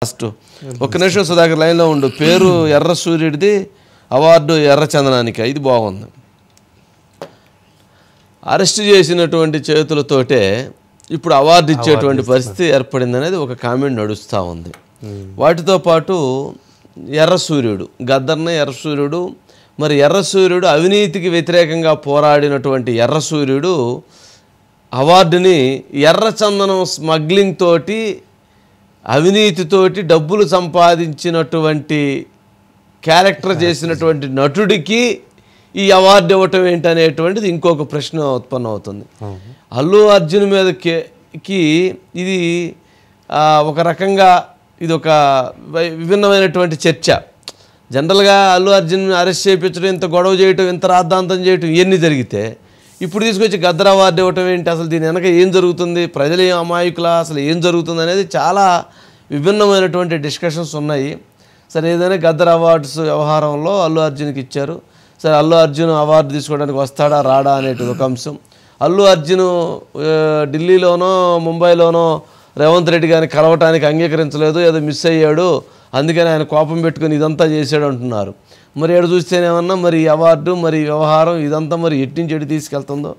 Last ఒక్క నిమిషం సుధాకర్ లైన్లో ఉండు. పేరు ఎర్ర సూర్యుడిది, అవార్డు ఎర్రచందనానికి. ఇది బాగుంది. అరెస్ట్ చేసినటువంటి చేతులతోటే ఇప్పుడు అవార్డు ఇచ్చేటువంటి పరిస్థితి ఏర్పడింది అనేది ఒక కామెంట్ నడుస్తూ ఉంది. వాటితో పాటు ఎర్ర సూర్యుడు, గద్దర్నే ఎర్ర సూర్యుడు, మరి ఎర్ర సూర్యుడు అవినీతికి వ్యతిరేకంగా పోరాడినటువంటి ఎర్ర సూర్యుడు అవార్డుని ఎర్రచందనం స్మగ్లింగ్ తోటి అవినీతితోటి డబ్బులు సంపాదించినటువంటి క్యారెక్టర్ చేసినటువంటి నటుడికి ఈ అవార్డు ఇవ్వటం ఏంటనేటువంటిది ఇంకొక ప్రశ్న ఉత్పన్నం అవుతుంది. అల్లు అర్జున్ మీదకి ఇది ఒక రకంగా ఇది ఒక విభిన్నమైనటువంటి చర్చ. జనరల్గా అల్లు అర్జున్ అరెస్ట్ చేయించడం, ఇంత గొడవ చేయటం, ఇంత రాద్ధాంతం చేయటం ఇవన్నీ జరిగితే ఇప్పుడు తీసుకొచ్చి గద్దర్ అవార్డు ఇవ్వటం ఏంటి? అసలు దీని వెనక ఏం జరుగుతుంది? ప్రజలు ఏం అమాయకులా? అసలు ఏం జరుగుతుంది అనేది చాలా విభిన్నమైనటువంటి డిస్కషన్స్ ఉన్నాయి. సరే, ఏదైనా గద్దర్ అవార్డ్స్ వ్యవహారంలో అల్లు అర్జున్కి ఇచ్చారు. సరే, అల్లు అర్జున్ అవార్డు తీసుకోవడానికి వస్తాడా రాడా అనేటువంటి ఒక అంశం. అల్లు అర్జున్ ఢిల్లీలోనో ముంబైలోనో రేవంత్ రెడ్డి గారిని కలవటానికి అంగీకరించలేదు, ఏదో మిస్ అయ్యాడు, అందుకని ఆయన కోపం పెట్టుకుని ఇదంతా చేశాడు అంటున్నారు. మరి ఏడు చూస్తేనేమన్నా మరి ఈ అవార్డు, మరి వ్యవహారం ఇదంతా మరి ఎట్టించి ఎటు తీసుకెళ్తుందో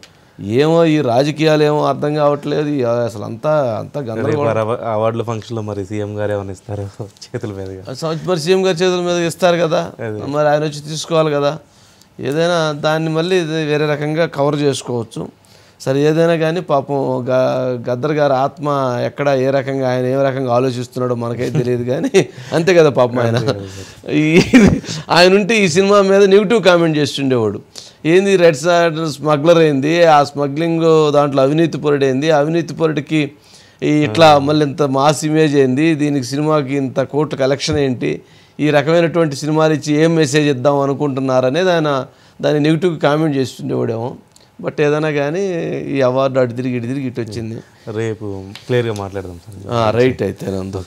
ఏమో, ఈ రాజకీయాలు ఏమో అర్థం కావట్లేదు. అసలు అంతా గందరగోళం. అవార్డుల ఫంక్షన్లో మరి సీఎం గారు ఏమైనా ఇస్తారు చేతుల మీదుగా? మరి సీఎం గారి చేతుల మీద ఇస్తారు కదా, మరి ఆయన వచ్చి తీసుకోవాలి కదా. ఏదైనా దాన్ని మళ్ళీ వేరే రకంగా కవర్ చేసుకోవచ్చు. సరే, ఏదైనా కానీ పాపం గద్దర్ గారి ఆత్మ ఎక్కడ ఏ రకంగా ఆయన ఏ రకంగా ఆలోచిస్తున్నాడో మనకైతే తెలియదు కానీ అంతే కదా పాపం. ఆయన ఉంటే ఈ సినిమా మీద నెగిటివ్ కామెంట్ చేస్తుండేవాడు. ఏంది రెడ్ సార్డ్ స్మగ్లర్ అయింది, ఆ స్మగ్లింగ్ దాంట్లో అవినీతి పొరడైంది, అవినీతి పొరడికి ఇట్లా మళ్ళీ ఇంత మాస్ ఇమేజ్ అయింది, దీనికి సినిమాకి ఇంత కోట్ల కలెక్షన్ ఏంటి, ఈ రకమైనటువంటి సినిమాలు ఇచ్చి ఏం మెసేజ్ ఇద్దాం అనుకుంటున్నారనేది ఆయన దాన్ని నెగిటివ్ కామెంట్ చేస్తుండేవాడేమో. బట్ ఏదైనా కానీ ఈ అవార్డు అటు తిరిగి ఇటు వచ్చింది. రేపు క్లియర్గా మాట్లాడదాం సార్. రైట్ అయితే నందు.